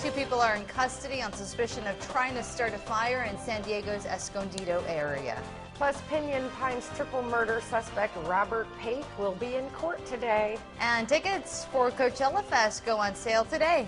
Two people are in custody on suspicion of trying to start a fire in San Diego's Escondido area. Plus, Pinyon Pines triple murder suspect Robert Pape will be in court today. And tickets for Coachella Fest go on sale today.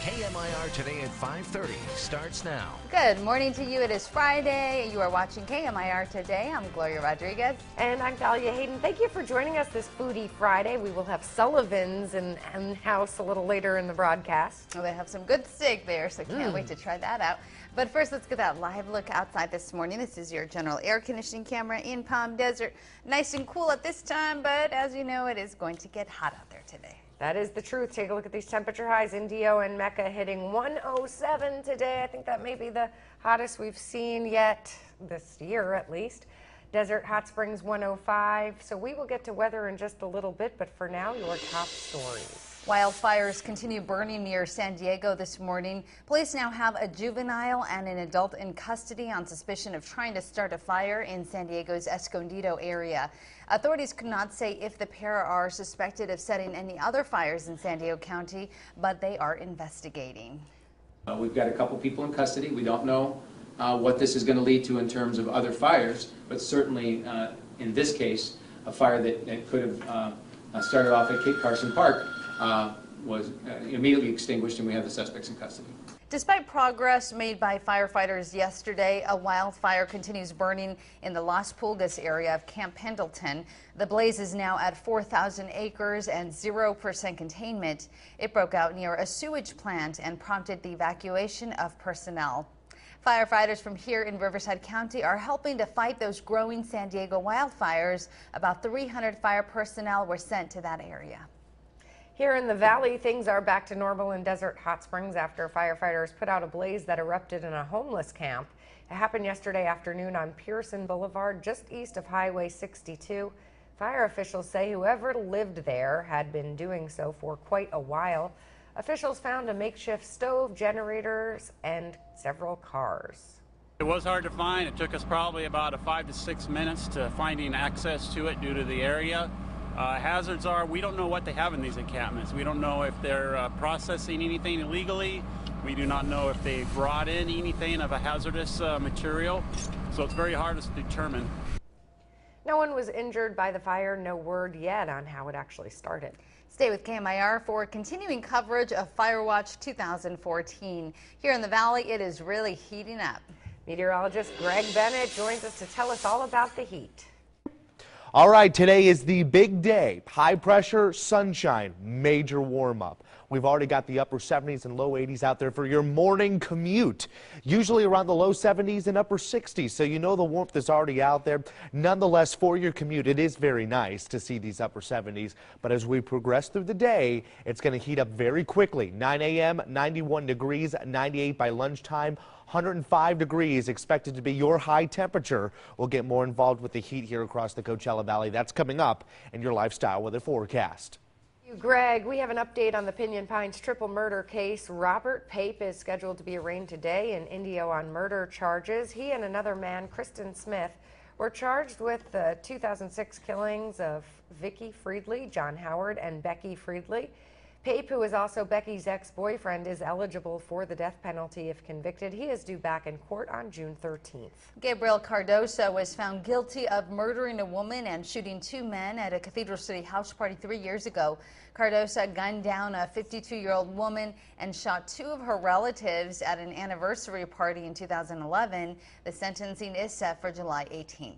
KMIR Today at 5:30 starts now. Good morning to you. It is Friday. You are watching KMIR Today. I'm Gloria Rodriguez. And I'm Dahlia Hayden. Thank you for joining us this Foodie Friday. We will have Sullivan's in house a little later in the broadcast. Well, they have some good steak there, so can't wait to try that out. But first, let's get that live look outside this morning. This is your general air conditioning camera in Palm Desert. Nice and cool at this time, but as you know, it is going to get hot out there today. That is the truth. Take a look at these temperature highs. Indio and Mecca hitting 107 today. I think that may be the hottest we've seen yet this year, at least. Desert Hot Springs 105. So we will get to weather in just a little bit, but for now, your top stories. Wildfires continue burning near San Diego this morning. Police now have a juvenile and an adult in custody on suspicion of trying to start a fire in San Diego's Escondido area. Authorities could not say if the pair are suspected of setting any other fires in San Diego County, but they are investigating. We've got a couple people in custody. We don't know what this is going to lead to in terms of other fires, but certainly in this case, a fire that could have started off at Kit Carson Park was immediately extinguished, and we have the suspects in custody. Despite progress made by firefighters yesterday, a wildfire continues burning in the Las Pulgas area of Camp Pendleton. The blaze is now at 4,000 acres and 0% containment. It broke out near a sewage plant and prompted the evacuation of personnel. Firefighters from here in Riverside County are helping to fight those growing San Diego wildfires. About 300 fire personnel were sent to that area. Here in the valley, things are back to normal in Desert Hot Springs after firefighters put out a blaze that erupted in a homeless camp. It happened yesterday afternoon on Pearson Boulevard, just east of Highway 62. Fire officials say whoever lived there had been doing so for quite a while. Officials found a makeshift stove, generators, and several cars. It was hard to find. It took us probably about 5 to 6 minutes to finding access to it due to the area. Hazards are, we don't know what they have in these encampments. We don't know if they're processing anything illegally. We do not know if they brought in anything of a hazardous material. So it's very hard to determine. No one was injured by the fire. No word yet on how it actually started. Stay with KMIR for continuing coverage of Firewatch 2014. Here in the valley, it is really heating up. Meteorologist Greg Bennett joins us to tell us all about the heat. All right, today is the big day. High pressure, sunshine, major warm up. We've already got the upper 70s and low 80s out there for your morning commute. Usually around the low 70s and upper 60s, so you know the warmth is already out there. Nonetheless, for your commute, it is very nice to see these upper 70s. But as we progress through the day, it's going to heat up very quickly. 9 a.m., 91 degrees, 98 by lunchtime. 105 degrees expected to be your high temperature. We'll get more involved with the heat here across the Coachella Valley. That's coming up in your lifestyle weather forecast. Greg, we have an update on the Pinyon Pines triple murder case. Robert Pape is scheduled to be arraigned today in Indio on murder charges. He and another man, Kristen Smith, were charged with the 2006 killings of Vicki Friedley, John Howard, and Becky Friedley. Pape, who is also Becky's ex-boyfriend, is eligible for the death penalty if convicted. He is due back in court on June 13th. Gabriel Cardoso was found guilty of murdering a woman and shooting two men at a Cathedral City house party 3 years ago. Cardoso gunned down a 52-year-old woman and shot two of her relatives at an anniversary party in 2011. The sentencing is set for July 18th.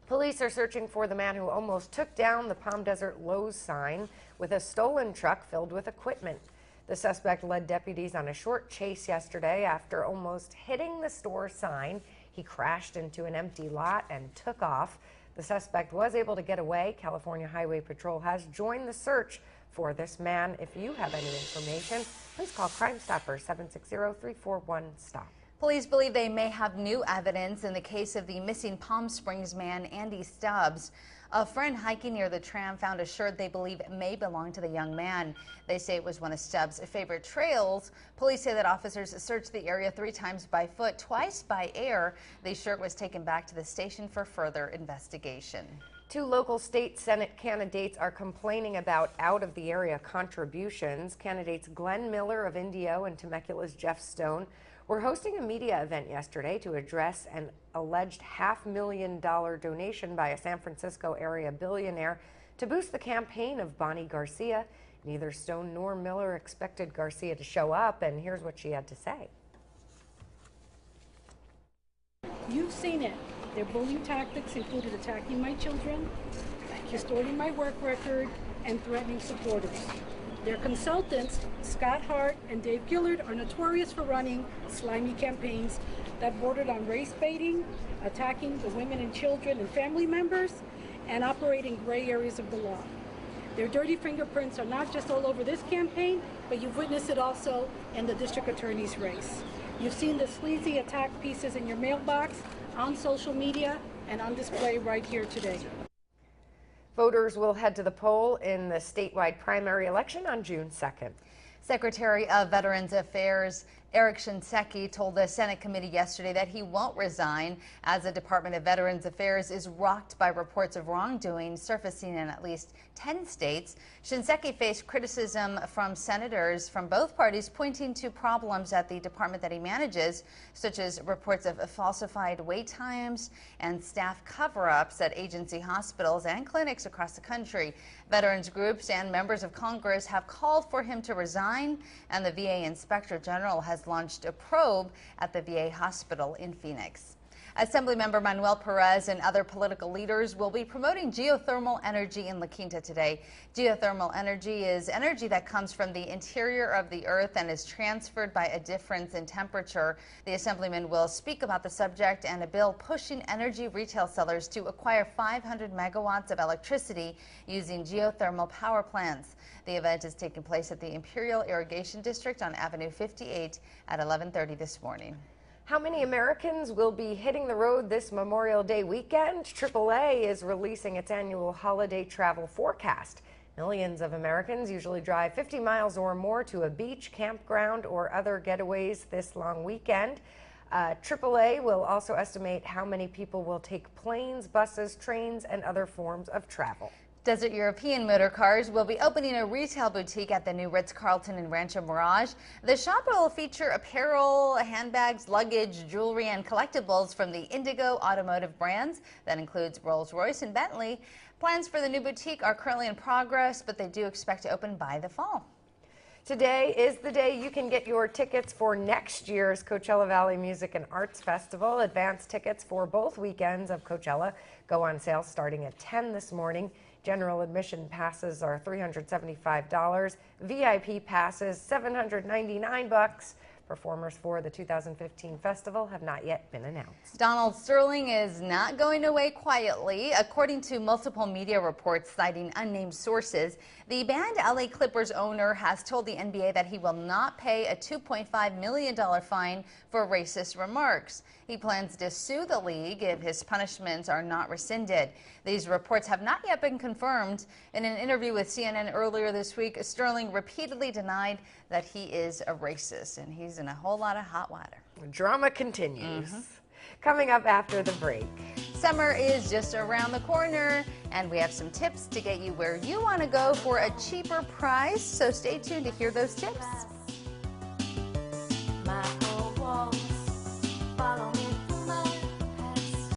Police are searching for the man who almost took down the Palm Desert Lowe's sign with a stolen truck filled with equipment. The suspect led deputies on a short chase yesterday after almost hitting the store sign. He crashed into an empty lot and took off. The suspect was able to get away. California Highway Patrol has joined the search for this man. If you have any information, please call Crime Stoppers 760-341-STOP. Police believe they may have new evidence in the case of the missing Palm Springs man, Andy Stubbs. A friend hiking near the tram found a shirt they believe may belong to the young man. They say it was one of Stubbs' favorite trails. Police say that officers searched the area 3 times by foot, twice by air. The shirt was taken back to the station for further investigation. Two local state Senate candidates are complaining about out-of-the-area contributions. Candidates Glenn Miller of Indio and Temecula's Jeff Stone were hosting a media event yesterday to address an alleged $500,000 donation by a San Francisco area billionaire to boost the campaign of Bonnie Garcia. Neither Stone nor Miller expected Garcia to show up, and here's what she had to say. You've seen it. Their bullying tactics included attacking my children, distorting my work record, and threatening supporters. Their consultants, Scott Hart and Dave Gillard, are notorious for running slimy campaigns that bordered on race baiting, attacking the women and children and family members, and operating gray areas of the law. Their dirty fingerprints are not just all over this campaign, but you've witnessed it also in the district attorney's race. You've seen the sleazy attack pieces in your mailbox, on social media, and on display right here today. Voters will head to the poll in the statewide primary election on June 2nd. Secretary of Veterans Affairs Eric Shinseki told the Senate committee yesterday that he won't resign as the Department of Veterans Affairs is rocked by reports of wrongdoing surfacing in at least 10 states. Shinseki faced criticism from senators from both parties pointing to problems at the department that he manages, such as reports of falsified wait times and staff cover-ups at agency hospitals and clinics across the country. Veterans groups and members of Congress have called for him to resign, and the VA Inspector General has launched a probe at the VA hospital in Phoenix. Assemblymember Manuel Perez and other political leaders will be promoting geothermal energy in La Quinta today. Geothermal energy is energy that comes from the interior of the earth and is transferred by a difference in temperature. The assemblyman will speak about the subject and a bill pushing energy retail sellers to acquire 500 megawatts of electricity using geothermal power plants. The event is taking place at the Imperial Irrigation District on Avenue 58 at 11:30 this morning. How many Americans will be hitting the road this Memorial Day weekend? AAA is releasing its annual holiday travel forecast. Millions of Americans usually drive 50 miles or more to a beach, campground, or other getaways this long weekend. AAA will also estimate how many people will take planes, buses, trains, and other forms of travel. Desert European Motor Cars will be opening a retail boutique at the new Ritz-Carlton in Rancho Mirage. The shop will feature apparel, handbags, luggage, jewelry, and collectibles from the Indigo automotive brands. That includes Rolls-Royce and Bentley. Plans for the new boutique are currently in progress, but they do expect to open by the fall. Today is the day you can get your tickets for next year's Coachella Valley Music and Arts Festival. Advance tickets for both weekends of Coachella go on sale starting at 10 this morning. General admission passes are $375. VIP passes $799. Performers for the 2015 festival have not yet been announced. Donald Sterling is not going away quietly. According to multiple media reports citing unnamed sources, the banned LA Clippers owner has told the NBA that he will not pay a $2.5 million fine for racist remarks. He plans to sue the league if his punishments are not rescinded. These reports have not yet been confirmed. In an interview with CNN earlier this week, Sterling repeatedly denied that he is a racist, and he's in a whole lot of hot water. Drama continues. Coming up after the break. Summer is just around the corner, and we have some tips to get you where you want to go for a cheaper price, so stay tuned to hear those tips.